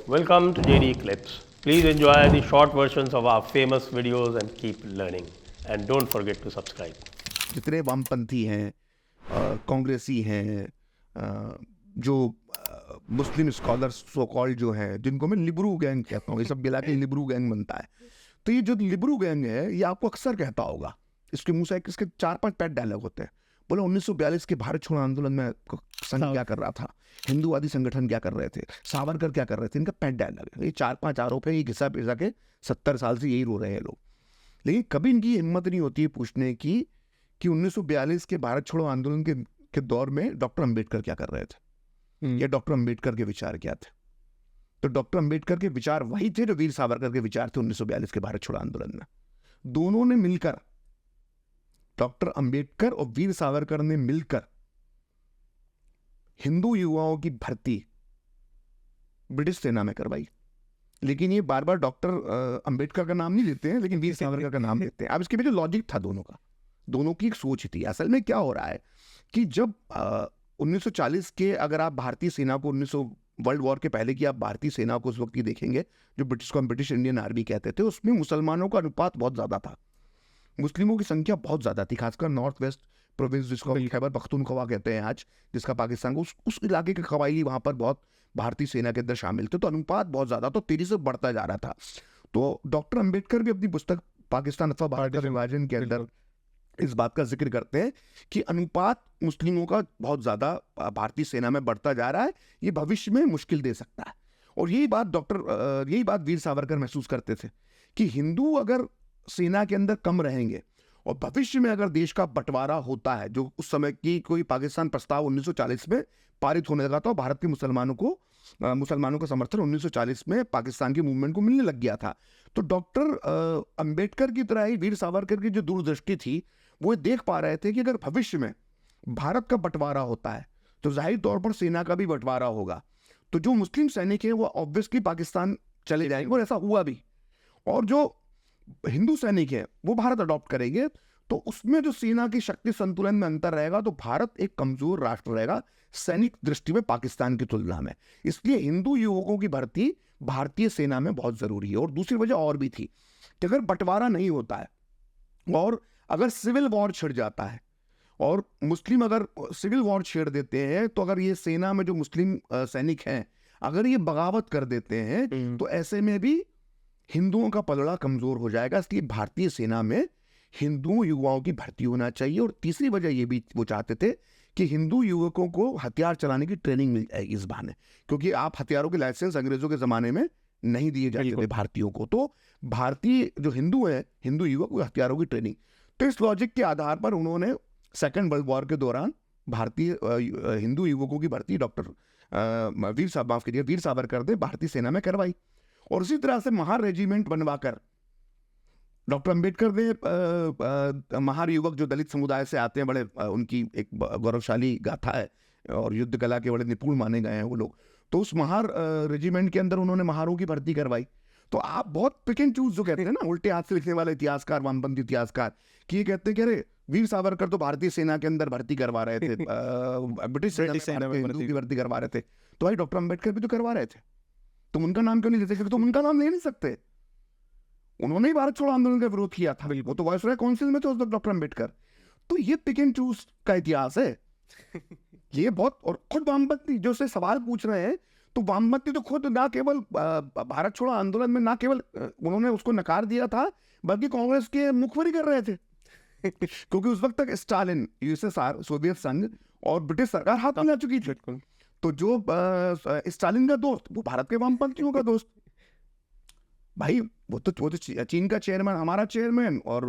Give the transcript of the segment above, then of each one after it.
Welcome to JD Clips. Please enjoy the short versions of our famous videos and keep learning. And don't forget to subscribe. जितने वामपंथी हैं, कांग्रेसी हैं, जो मुस्लिम scholars so called जो हैं, जिनको मैं लिबरू गैंग कहता हूँ, ये सब मिला के लिबरू गैंग बनता है। तो ये जो लिबरू गैंग है, ये आपको अक्सर कहता होगा, इसके मुंह से इसके 4-5 पैट डायलॉग होते हैं। बोला 1942 के भारत छोड़ो आंदोलन में संघ क्या कर रहा था, हिंदूवादी संगठन क्या कर रहे थे, सावरकर क्या कर रहे थे, इनका पैट डायलॉग है। ये 4-5 आरोप है, ये घिसा पिसा के 70 साल से यही रो रहे हैं लोग। लेकिन कभी इनकी हिम्मत नहीं होती है पूछने की कि 1942 के भारत छोड़ो आंदोलन के दौर में डॉक्टर अंबेडकर क्या कर रहे थे, या डॉक्टर अंबेडकर के विचार क्या थे। तो डॉक्टर अंबेडकर के विचार वही थे जो वीर सावरकर के विचार थे 1942 के भारत छोड़ो आंदोलन में। दोनों ने मिलकर, डॉक्टर अंबेडकर और वीर सावरकर ने मिलकर हिंदू युवाओं की भर्ती ब्रिटिश सेना में करवाई। लेकिन ये बार बार डॉक्टर अंबेडकर का नाम नहीं लेते हैं, लेकिन वीर सावरकर का नाम लेते हैं। अब इसके पीछे लॉजिक था दोनों की एक सोच थी। असल में क्या हो रहा है कि जब 1940 के, अगर आप भारतीय सेना को 1900 वर्ल्ड वॉर के पहले की आप भारतीय सेना को उस वक्त की देखेंगे, जो ब्रिटिश को हम ब्रिटिश इंडियन आर्मी कहते थे, उसमें मुसलमानों का अनुपात बहुत ज़्यादा था, मुस्लिमों की संख्या बहुत ज़्यादा थी। खासकर नॉर्थ वेस्ट प्रोविंस, जिसको खैबर पख्तूनख्वा कहते हैं आज, जिसका पाकिस्तान को, उस इलाके के कबायली वहाँ पर बहुत भारतीय सेना के अंदर शामिल थे। तो अनुपात बहुत ज़्यादा तो तेजी से बढ़ता जा रहा था। तो डॉक्टर अंबेडकर भी अपनी पुस्तक पाकिस्तान अथवा भारत का विभाजन के अंदर इस बात का जिक्र करते हैं कि अनुपात मुस्लिमों का बहुत ज़्यादा भारतीय सेना में बढ़ता जा रहा है, ये भविष्य में मुश्किल दे सकता है। और यही बात वीर सावरकर महसूस करते थे कि हिंदू अगर सेना के अंदर कम रहेंगे और भविष्य में अगर देश का बंटवारा होता है, जो उस समय की कोई पाकिस्तान प्रस्ताव 1940 में पारित होने लगा था, भारत के मुसलमानों का समर्थन 1940 में पाकिस्तान की मूवमेंट को मिलने लग गया था। तो डॉक्टर अंबेडकर की तरह ही वीर सावरकर की जो दूरदृष्टि थी, वो देख पा रहे थे कि अगर भविष्य में भारत का बंटवारा होता है तो जाहिर तौर पर सेना का भी बंटवारा होगा। तो जो मुस्लिम सैनिक हैं वो ऑब्वियसली पाकिस्तान चले जाएंगे, और ऐसा हुआ भी। और जो हिंदू सैनिक है वो भारत अडॉप्ट करेंगे, तो उसमें जो सेना की शक्ति संतुलन में अंतर रहेगा, तो भारत एक कमजोर राष्ट्र रहेगा सैनिक दृष्टि में पाकिस्तान की तुलना में। इसलिए हिंदू युवकों की भर्ती भारतीय सेना में बहुत जरूरी है। और दूसरी वजह और भी थी कि अगर बंटवारा नहीं होता है और अगर सिविल वॉर छिड़ जाता है, और मुस्लिम अगर सिविल वॉर छेड़ देते हैं, तो अगर ये सेना में जो मुस्लिम सैनिक हैं अगर ये बगावत कर देते हैं, तो ऐसे में भी हिंदुओं का पलड़ा कमजोर हो जाएगा। इसलिए भारतीय सेना में हिंदू युवाओं की भर्ती होना चाहिए। और तीसरी वजह ये भी वो चाहते थे कि हिंदू युवकों को हथियार चलाने की ट्रेनिंग मिल जाएगी इस बहाने, क्योंकि आप हथियारों के लाइसेंस अंग्रेजों के ज़माने में नहीं दिए जाते थे भारतीयों को। तो भारतीय जो हिंदू है, हिंदू युवक को हथियारों की ट्रेनिंग। तो इस लॉजिक के आधार पर उन्होंने सेकेंड वर्ल्ड वॉर के दौरान भारतीय हिंदू युवकों की भर्ती वीर सावरकर ने भारतीय सेना में करवाई। और उसी तरह से महार रेजिमेंट बनवाकर डॉक्टर अंबेडकर ने महार युवक जो दलित समुदाय से आते हैं, बड़े उनकी एक गौरवशाली गाथा है और युद्ध कला के बड़े निपुण माने गए हैं वो लोग। तो उस महार रेजिमेंट के अंदर उन्होंने महारों की भर्ती करवाई। तो आप बहुत पिक एंड चूज जो कहते हैं ना, उल्टे हाथ से लिखने वाले इतिहासकार, वामपंथी इतिहासकार, कि ये कहते हैं कि अरे वीर सावरकर तो भारतीय सेना के अंदर भर्ती करवा रहे थे, ब्रिटिश सेना में हिंदू की भर्ती करवा रहे थे, तो भाई डॉक्टर अंबेडकर भी तो करवा रहे थे, तुम उनका नाम क्यों नहीं लेते? क्योंकि तुम उनका नाम ले नहीं सकते। उन्होंने ही भारत छोड़ो आंदोलन का विरोध किया था, वो तो वायसराय काउंसिल में थे उस वक्त डॉक्टर अंबेडकर। तो ये पिक एंड चूज का इतिहास है ये बहुत। और खुद वामपंथी जो से सवाल पूछ रहे हैं, तो वामपंथी तो खुद ना केवल भारत छोड़ो आंदोलन में ना केवल उन्होंने उसको नकार दिया था, बल्कि कांग्रेस के मुखबरी कर रहे थे क्योंकि उस वक्त तक स्टालिन, यूएसएसआर, सोवियत संघ और ब्रिटिश सरकार हाथ मिला चुकी थी। तो जो स्टालिन का दोस्त वो भारत के वामपंथियों का दोस्त, भाई वो तो चीन का चेयरमैन, हमारा चेयरमैन, और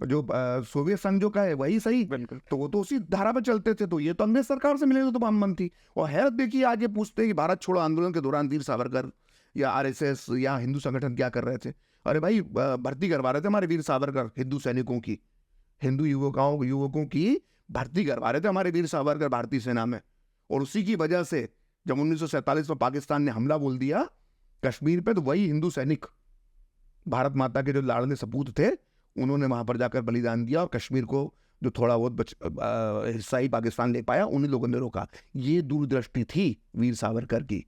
जो सोवियत संघ जो का है वही सही, तो वो तो उसी धारा पर चलते थे। तो ये तो अंग्रेज सरकार से मिले तो वामपंथी। और हैरत देखिए, आज ये पूछते हैं कि भारत छोड़ो आंदोलन के दौरान वीर सावरकर या आरएसएस या हिंदू संगठन क्या कर रहे थे। अरे भाई, भर्ती करवा रहे थे हमारे वीर सावरकर, हिंदू सैनिकों की, हिंदू युवकों की भर्ती करवा रहे थे हमारे वीर सावरकर भारतीय सेना में। और उसी की वजह से जब 1947 में पाकिस्तान ने हमला बोल दिया कश्मीर पे, तो वही हिंदू सैनिक, भारत माता के जो लाडले सपूत थे, उन्होंने वहां पर जाकर बलिदान दिया, और कश्मीर को जो थोड़ा बहुत हिस्सा ही पाकिस्तान ले पाया, उन्हीं लोगों ने रोका। ये दूरदृष्टि थी वीर सावरकर की।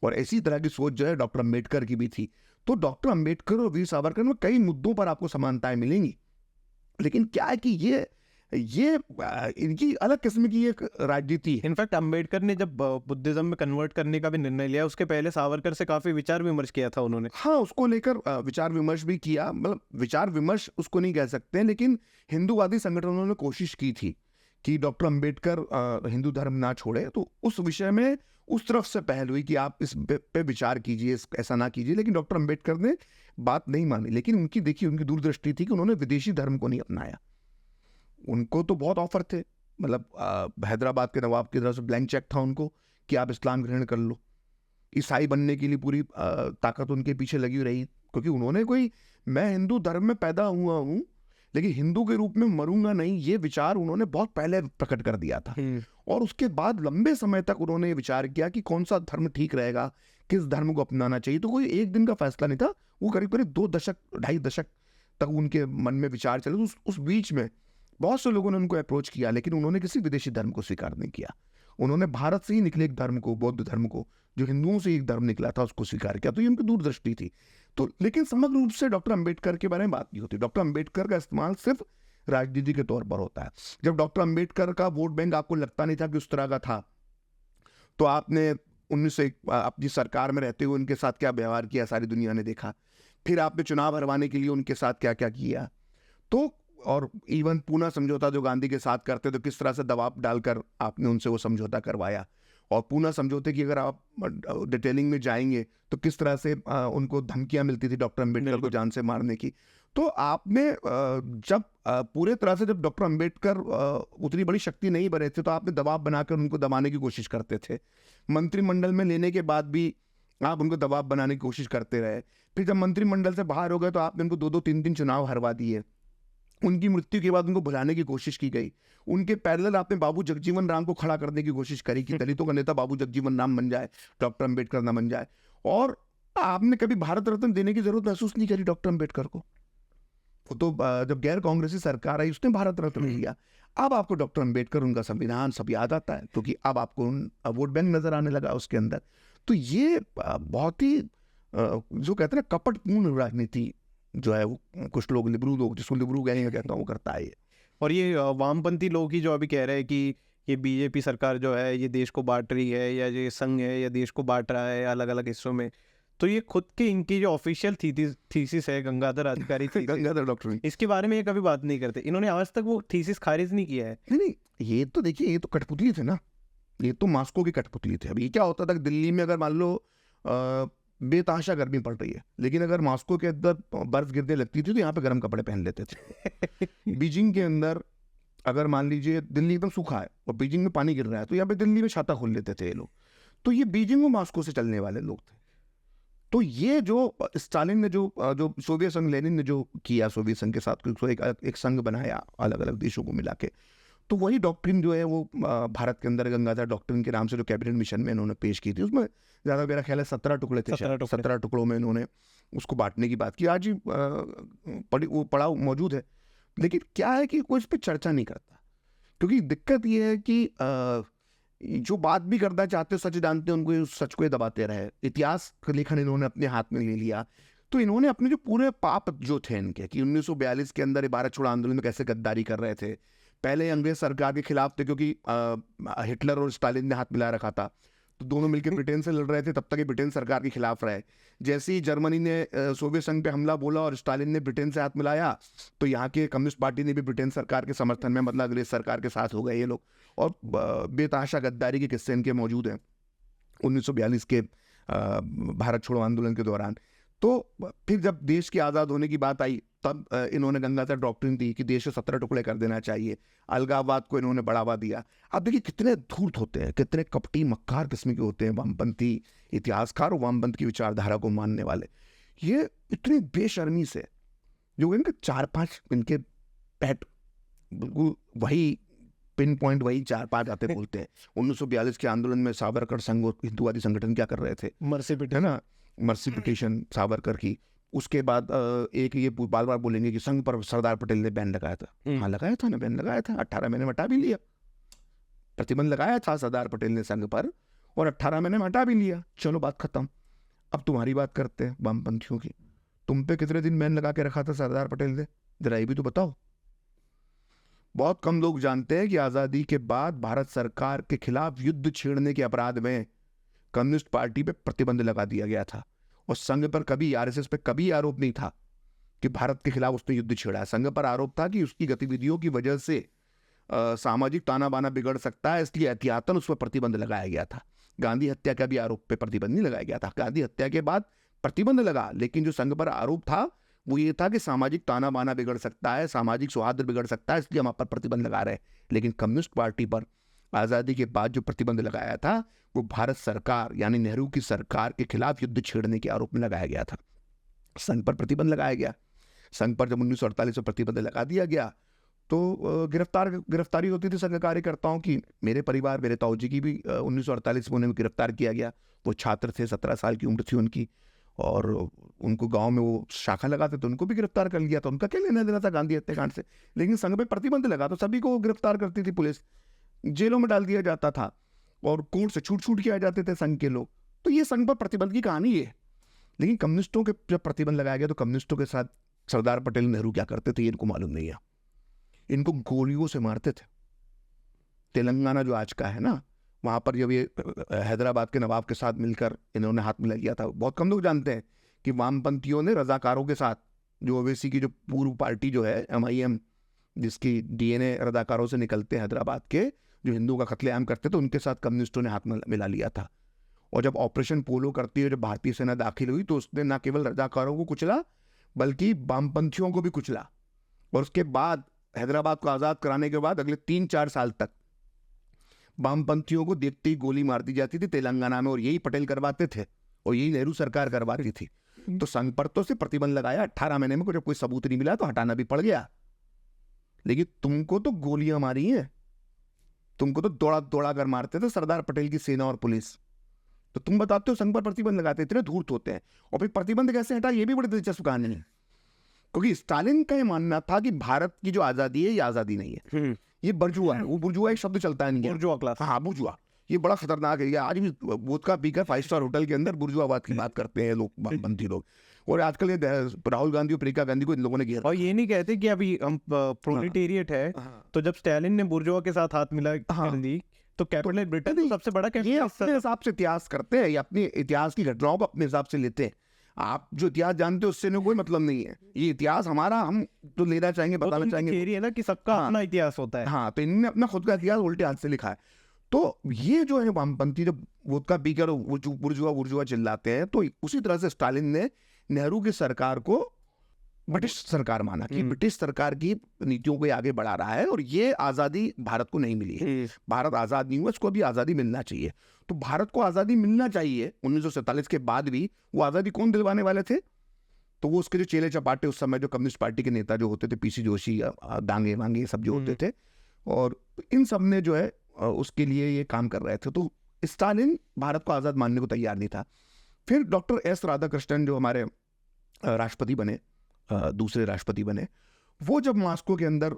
और इसी तरह की सोच जो है डॉक्टर अंबेडकर की भी थी। तो डॉक्टर अंबेडकर और वीर सावरकर में कई मुद्दों पर आपको समानताएं मिलेंगी, लेकिन क्या है कि ये इनकी अलग किस्म की एक राजनीति है। इनफैक्ट अंबेडकर ने जब बुद्धिज्म में कन्वर्ट करने का भी निर्णय लिया, उसके पहले सावरकर से काफी विचार विमर्श किया था उन्होंने। हाँ, उसको लेकर विचार विमर्श भी किया, मतलब विचार विमर्श उसको नहीं कह सकते, लेकिन हिंदूवादी संगठनों ने कोशिश की थी कि डॉक्टर अंबेडकर हिंदू धर्म ना छोड़े। तो उस विषय में उस तरफ से पहल हुई कि आप इस पे विचार कीजिए, ऐसा ना कीजिए, लेकिन डॉक्टर अंबेडकर ने बात नहीं मानी। लेकिन उनकी देखिए उनकी दूरदृष्टि थी कि उन्होंने विदेशी धर्म को नहीं अपनाया। उनको तो बहुत ऑफर थे, मतलब हैदराबाद के नवाब की तरफ से ब्लैंक चेक था उनको कि आप इस्लाम ग्रहण कर लो। ईसाई बनने के लिए पूरी ताकत उनके पीछे लगी रही, क्योंकि उन्होंने कोई मैं हिंदू धर्म में पैदा हुआ हूँ लेकिन हिंदू के रूप में मरूंगा नहीं, ये विचार उन्होंने बहुत पहले प्रकट कर दिया था। और उसके बाद लंबे समय तक उन्होंने ये विचार किया कि कौन सा धर्म ठीक रहेगा, किस धर्म को अपनाना चाहिए। तो कोई एक दिन का फैसला नहीं था, वो करीब करीब 2 दशक 2.5 दशक तक उनके मन में विचार चले। तो उस बीच में बहुत से लोगों ने उनको अप्रोच किया, लेकिन उन्होंने किसी विदेशी धर्म को स्वीकार नहीं किया। उन्होंने भारत से ही निकले एक धर्म को, बौद्ध धर्म को, जो हिंदुओं से एक धर्म निकला था, उसको स्वीकार किया। तो ये उनकी दूरदृष्टि थी। तो लेकिन समग्र रूप से डॉक्टर अंबेडकर के बारे में बात नहीं होती। डॉक्टर अंबेडकर का इस्तेमाल सिर्फ राजनीति के तौर पर होता है। जब डॉक्टर अंबेडकर का वोट बैंक आपको लगता नहीं था कि उस तरह का था, तो आपने 1901 अपनी सरकार में रहते हुए उनके साथ क्या व्यवहार किया सारी दुनिया ने देखा। फिर आपने चुनाव हरवाने के लिए उनके साथ क्या क्या किया। तो और इवन पूना समझौता जो गांधी के साथ करते, तो किस तरह से दबाव डालकर आपने उनसे वो समझौता करवाया। और पूना समझौते की अगर आप डिटेलिंग में जाएंगे तो किस तरह से उनको धमकियां मिलती थी डॉक्टर अंबेडकर को जान से मारने की। तो आपने जब पूरे तरह से जब डॉक्टर अंबेडकर उतनी बड़ी शक्ति नहीं बने थे, तो आपने दबाव बनाकर उनको दबाने की कोशिश करते थे। मंत्रिमंडल में लेने के बाद भी आप उनको दबाव बनाने की कोशिश करते रहे। फिर जब मंत्रिमंडल से बाहर हो गए तो आपने उनको 2-2 3-3 चुनाव हरवा दिए। उनकी मृत्यु के बाद उनको भुलाने की कोशिश की गई। उनके पैरेलल आपने बाबू जगजीवन राम को खड़ा करने की कोशिश करी कि दलितों का नेता बाबू जगजीवन राम बन जाए, डॉक्टर अंबेडकर ना बन जाए। और आपने कभी भारत रत्न देने की जरूरत महसूस नहीं करी डॉक्टर अंबेडकर को। वो तो जब गैर कांग्रेसी सरकार आई उसने भारत रत्न दिया। अब आपको डॉक्टर अंबेडकर, उनका संविधान सब याद आता है, क्योंकि अब आपको वोट बैंक नजर आने लगा उसके अंदर। तो ये बहुत ही जो कहते हैं कपटपूर्ण राजनीति जो है वो कुछ लोग लिबरू लोग, जिसको लिबरू गैंग कहता हूँ, वो करता है। और ये वामपंथी लोग ही जो अभी कह रहे हैं कि ये बीजेपी सरकार जो है ये देश को बांट रही है, या ये संघ है या देश को बांट रहा है अलग अलग हिस्सों में। तो ये खुद की इनकी जो ऑफिशियल थीसिस है, गंगाधर अधिकारी गंगाधर डॉक्टर, इसके बारे में ये कभी बात नहीं करते। इन्होंने आज तक वो थीसिस खारिज नहीं किया है। नहीं, ये तो देखिए, ये तो कठपुतली थे ना, ये तो मास्को की कठपुतली थे। अभी क्या होता था कि दिल्ली में अगर मान लो बेतहाशा गर्मी पड़ रही है, लेकिन अगर मास्को के अंदर बर्फ गिरने लगती थी तो यहाँ पे गर्म कपड़े पहन लेते थे। बीजिंग के अंदर अगर मान लीजिए दिल्ली एकदम सूखा है और बीजिंग में पानी गिर रहा है, तो यहाँ पे दिल्ली में छाता खोल लेते थे ये लोग। तो ये बीजिंग और मास्को से चलने वाले लोग थे। तो ये जो स्टालिन ने जो सोवियत संघ, लेनिन ने जो किया सोवियत संघ के साथ एक संघ बनाया अलग अलग देशों को मिला के, तो वही डॉक्ट्रिन जो है वो भारत के अंदर गंगाधर डॉक्ट्रिन के नाम से जो कैबिनेट मिशन में इन्होंने पेश की थी, उसमें ज़्यादा मेरा ख्याल है 17 टुकड़े थे, 17 टुकड़ों में इन्होंने उसको बांटने की बात की। आज ही वो पड़ा मौजूद है, लेकिन क्या है कि कोई इस पर चर्चा नहीं करता। क्योंकि दिक्कत ये है कि जो बात भी करना चाहते सच जानते हैं, उनको सच को दबाते रहे। इतिहास का लेखन इन्होंने अपने हाथ में ले लिया। तो इन्होंने अपने जो पूरे पाप जो थे इनके, कि 1942 के अंदर भारत छोड़ो आंदोलन में कैसे गद्दारी कर रहे थे, पहले अंग्रेज सरकार के खिलाफ थे क्योंकि हिटलर और स्टालिन ने हाथ मिला रखा था, तो दोनों मिलकर ब्रिटेन से लड़ रहे थे, तब तक ये ब्रिटेन सरकार के खिलाफ रहे। जैसे ही जर्मनी ने सोवियत संघ पे हमला बोला और स्टालिन ने ब्रिटेन से हाथ मिलाया, तो यहाँ के कम्युनिस्ट पार्टी ने भी ब्रिटेन सरकार के समर्थन में, मतलब अंग्रेज सरकार के साथ हो गए ये लोग। और बेतहाशा गद्दारी के किस्से इनके मौजूद हैं 1942 के भारत छोड़ो आंदोलन के दौरान। तो फिर जब देश के आज़ाद होने की बात आई, तब इन्होंने गंगाधर डॉक्ट्रिन दी कि देश को 17 टुकड़े कर देना चाहिए। अलगाववाद को इन्होंने बढ़ावा दिया। अब देखिए कितने धूर्त होते हैं, कितने कपटी मक्कार किस्म के होते हैं वामपंथी इतिहासकार और वामपंथ की विचारधारा को मानने वाले। ये इतनी बेशर्मी से जो इनके 4-5 इनके पैट बिल्कुल वही पिन पॉइंट, वही 4-5 आते बोलते हैं। 1942 के आंदोलन में सावरकर संघ और हिंदुवादी संगठन क्या कर रहे थे, मर्सी है ना, मर्सी पिटीशन सावरकर की। उसके बाद एक ये बार बार बोलेंगे कि संघ पर सरदार पटेल ने बैन लगाया था। हाँ लगाया था ना, बैन लगाया था, 18 महीने में हटा भी लिया। प्रतिबंध लगाया था सरदार पटेल ने संघ पर, और 18 महीने में हटा भी लिया, चलो बात खत्म। अब तुम्हारी बात करते हैं वामपंथियों की। तुम पे कितने दिन बैन लगा के रखा था सरदार पटेल ने, जरा ये भी तो बताओ। बहुत कम लोग जानते हैं कि आजादी के बाद भारत सरकार के खिलाफ युद्ध छेड़ने के अपराध में कम्युनिस्ट पार्टी पे प्रतिबंध लगा दिया गया था, और संघ पर कभी, आरएसएस पे कभी आरोप नहीं था कि भारत के खिलाफ उसने युद्ध छेड़ा है। संघ पर आरोप था कि उसकी गतिविधियों की वजह से सामाजिक ताना बाना बिगड़ सकता है, इसलिए एहतियातन उस पर प्रतिबंध लगाया गया था। गांधी हत्या का भी आरोप पे प्रतिबंध नहीं लगाया गया था। गांधी हत्या के बाद प्रतिबंध लगा, लेकिन जो संघ पर आरोप था वो ये था कि सामाजिक ताना बाना बिगड़ सकता है, सामाजिक सौहार्द बिगड़ सकता है, इसलिए हम आप पर प्रतिबंध लगा रहे हैं। लेकिन कम्युनिस्ट पार्टी पर आज़ादी के बाद जो प्रतिबंध लगाया था वो भारत सरकार यानी नेहरू की सरकार के खिलाफ युद्ध छेड़ने के आरोप में लगाया गया था। संघ पर प्रतिबंध लगाया गया। संघ पर जब 1948 में प्रतिबंध लगा दिया गया तो गिरफ्तारी होती थी संघ कार्यकर्ताओं की। मेरे परिवार, मेरे ताऊजी की भी 1948 में उन्हें गिरफ्तार किया गया। वो छात्र थे, 17 साल की उम्र थी उनकी, और उनको गांव में वो शाखा लगाते थे, उनको भी गिरफ्तार कर लिया था। उनका क्या लेना देना था गांधी हत्याकांड से। लेकिन संघ पे प्रतिबंध लगा तो सभी को गिरफ्तार करती थी पुलिस, जेलों में डाल दिया जाता था, और कोर्ट से छूट के आ जाते थे संघ के लोग। तो ये संघ पर प्रतिबंध की कहानी है। लेकिन कम्युनिस्टों के जब प्रतिबंध लगाया गया तो कम्युनिस्टों के साथ सरदार पटेल, नेहरू क्या करते थे ये इनको मालूम नहीं है। इनको गोलियों से मारते थे। तेलंगाना जो आज का है ना, वहाँ पर जब ये हैदराबाद के नवाब के साथ मिलकर इन्होंने हाथ मिला लिया था, बहुत कम लोग जानते हैं कि वामपंथियों ने रजाकारों के साथ, जो ओवैसी की जो पूर्व पार्टी जो है MIM, जिसकी DNA रजाकारों से निकलते हैदराबाद के, जो हिंदुओं का कत्लेआम करते थे, उनके साथ कम्युनिस्टों ने हाथ मिला लिया था। और जब ऑपरेशन पोलो करती है, जब भारतीय सेना दाखिल हुई, तो उसने न केवल रजाकारों को कुचला बल्कि वामपंथियों को भी कुचला। और उसके बाद हैदराबाद को आज़ाद कराने के बाद अगले 3-4 साल तक वामपंथियों को देखते ही गोली मार दी जाती थी तेलंगाना में, और यही पटेल करवाते थे और यही नेहरू सरकार करवाती थी। तो संघ पर तो से प्रतिबंध लगाया 18 महीने में, जब कोई सबूत नहीं मिला तो हटाना भी पड़ गया। लेकिन तुमको तो गोलियां मारी हैं, तुमको तो दौड़ा दौड़ा कर मारते थे सरदार पटेल की सेना और पुलिस। तो तुम बताते हो संघ पर प्रतिबंध लगाते, इतने धूर्त होते हैं। और फिर प्रतिबंध कैसे हटा, ये भी बड़ी दिलचस्प कहानी है। क्योंकि स्टालिन का ये मानना था कि भारत की जो आज़ादी है ये आज़ादी नहीं है, ये बुर्जुआ है। वो बुर्जुआ एक शब्द चलता है नहीं, बुर्जुआ क्लास। हाँ, बुर्जुआ, ये बड़ा खतरनाक है। ये आज भी वोदका पीकर 5 स्टार होटल के अंदर बुर्जुआबाद की बात करते हैं लोग, वामपंथी लोग। और आजकल ये राहुल गांधी और प्रियंका गांधी को इन लोगों ने घेरा। और ये नहीं कहते कि अभी हम प्रोलेटेरिएट है, तो जब स्टालिन ने बुर्जुआ के साथ हाथ मिला कर दी, तो कैपिटल ब्रिटेन तो सबसे बड़ा ये अपने हिसाब से इतिहास करते हैं, ये अपने इतिहास की घटनाओं को अपने हिसाब से लेते हैं। आप जो इतिहास जानते हो उससे कोई मतलब नहीं है। ये इतिहास हमारा, हम तो लेना चाहेंगे, बताना चाहेंगे। थियरी है ना कि सबका अपना इतिहास होता है। हाँ, तो इन्होंने अपना खुद का इतिहास उल्टे हाथ से लिखा है। तो ये जो है वामपंथी, जब वोदका पीकर बुर्जुआ चिल्लाते हैं, तो उसी तरह से स्टालिन ने नेहरू की सरकार को ब्रिटिश सरकार माना कि ब्रिटिश सरकार की नीतियों को आगे बढ़ा रहा है, और ये आज़ादी भारत को नहीं मिली है। भारत आज़ाद नहीं हुआ, इसको अभी आज़ादी मिलना चाहिए। तो भारत को आज़ादी मिलना चाहिए। 1947 के बाद भी वो आज़ादी कौन दिलवाने वाले थे? तो वो उसके जो चेले चपाटे उस समय जो कम्युनिस्ट पार्टी के नेता जो होते थे, PC जोशी, दांगे वांगे सब जो होते थे, और इन सब ने जो है उसके लिए ये काम कर रहे थे। तो स्टालिन भारत को आज़ाद मानने को तैयार नहीं था। फिर डॉक्टर S राधाकृष्णन जो हमारे राष्ट्रपति बने, दूसरे राष्ट्रपति बने, वो जब मॉस्को के अंदर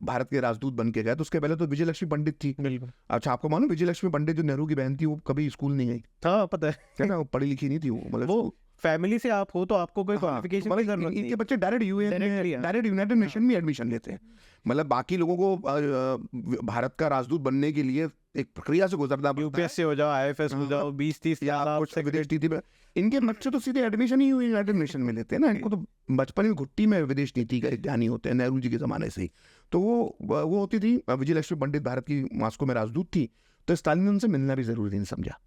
भारत के राजदूत बन के गए, तो उसके पहले तो विजय लक्ष्मी पंडित थी। बिल्कुल। अच्छा, आपको मालूम विजय लक्ष्मी पंडित जो नेहरू की बहन थी, वो कभी स्कूल नहीं गई? हाँ, पता है ना, वो पढ़ी लिखी नहीं थी। वो मतलब वो फैमिली से आप हो तो आपको कोई क्वालिफिकेशन की जरूरत नहीं। इनके बच्चे डायरेक्ट यूनाइटेड नेशन में एडमिशन लेते हैं। मतलब बाकी लोगों को भारत का राजदूत बनने के लिए एक प्रक्रिया से गुजरना पड़ता है। UPSC हो जाओ, IFS हो जाओ, 20-30 कुछ विदेश नीति में। इनके बच्चे तो सीधे एडमिशन ही यूनाइटेड नेशन में लेते हैं ना। इनको तो बचपन में घुट्टी में विदेश नीति का ज्ञानी होते हैं, नेहरू जी के ज़माने से ही। तो वो होती थी विजय लक्ष्मी पंडित, भारत की मॉस्को में राजदूत थी। तो स्टालिन ने उनसे मिलना भी जरूरी नहीं समझा।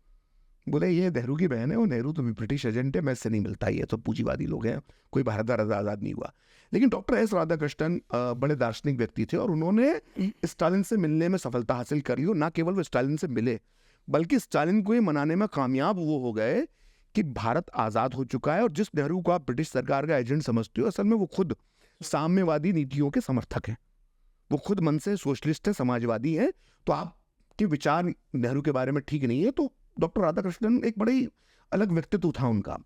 बोले ये नेहरू की बहन है, वो नेहरू तो ब्रिटिश एजेंट है, मैं इससे नहीं मिलता, ये तो पूंजीवादी लोग हैं, कोई भारत आज़ाद नहीं हुआ। लेकिन डॉक्टर S राधाकृष्णन बड़े दार्शनिक व्यक्ति थे, और उन्होंने स्टालिन से मिलने में सफलता हासिल कर ली। और ना केवल वो स्टालिन से मिले, बल्कि स्टालिन को ये मनाने में कामयाब वो हो गए कि भारत आज़ाद हो चुका है, और जिस नेहरू को आप ब्रिटिश सरकार का एजेंट समझते हो, असल में वो खुद साम्यवादी नीतियों के समर्थक हैं। वो खुद मन से सोशलिस्ट है, समाजवादी है। तो आपके विचार नेहरू के बारे में ठीक नहीं है। तो डॉक्टर राधाकृष्णन एक बड़ी अलग व्यक्तित्व था उनका।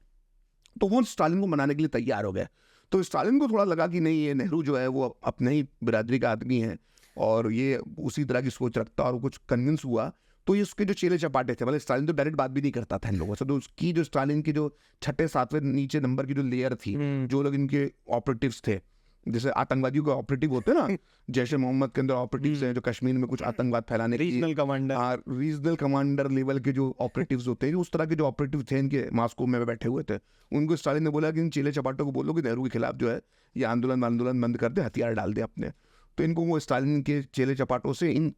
तो वो स्टालिन को मनाने के लिए तैयार हो गए। तो स्टालिन को थोड़ा लगा कि नहीं, ये नेहरू जो है वो अपने ही बिरादरी का आदमी है, और ये उसी तरह की सोच रखता है, और कुछ कन्विंस हुआ। तो ये उसके जो चेले चपाटे थे, मतलब स्टालिन तो डायरेक्ट बात भी नहीं करता था इन लोगों से, तो उसकी जो स्टालिन की जो छठे सातवें नीचे नंबर की जो लेयर थी, जो लोग इनके ऑपरेटिव्स थे, जैसे आतंकवादियों के ऑपरेटिव होते हैं ना, जैसे मोहम्मद के अंदर ऑपरेटिव्स हैं जो कश्मीर में कुछ आतंकवाद फैलाने की, regional commander, regional commander level के जो ऑपरेटिव्स होते हैं, उस तरह के जो ऑपरेटिव थे इनके मॉस्को में बैठे हुए थे, उनको स्टालिन ने बोला कि इन चेले चपाटों को बोलो कि नेहरू के खिलाफ जो है ये आंदोलन बंद कर दे, हथियार डाल दे अपने। तो इनको वो स्टालिन के चेले चपाटों से, इन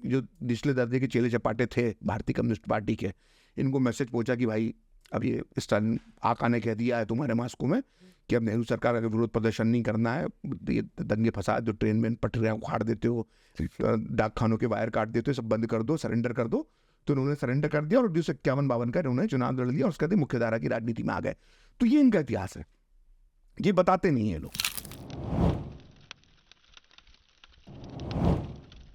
जो निचले दर्जे के चेले चपाटे थे भारतीय कम्युनिस्ट पार्टी के, इनको मैसेज पहुंचा कि भाई अब ये स्टालिन आका ने कह दिया है तुम्हारे मॉस्को में कि अब नेहरू सरकार का विरोध प्रदर्शन नहीं करना है, ये दंगे फसाद जो ट्रेन में पटरियाँ उखाड़ देते हो, डाक खानों के वायर काट देते हो, सब बंद कर दो, सरेंडर कर दो। तो उन्होंने सरेंडर कर दिया और 1951-52 का इन्होंने चुनाव लड़ लिया और उसके बाद मुख्य धारा की राजनीति में आ गए। तो ये इनका इतिहास है, ये बताते नहीं है लोग।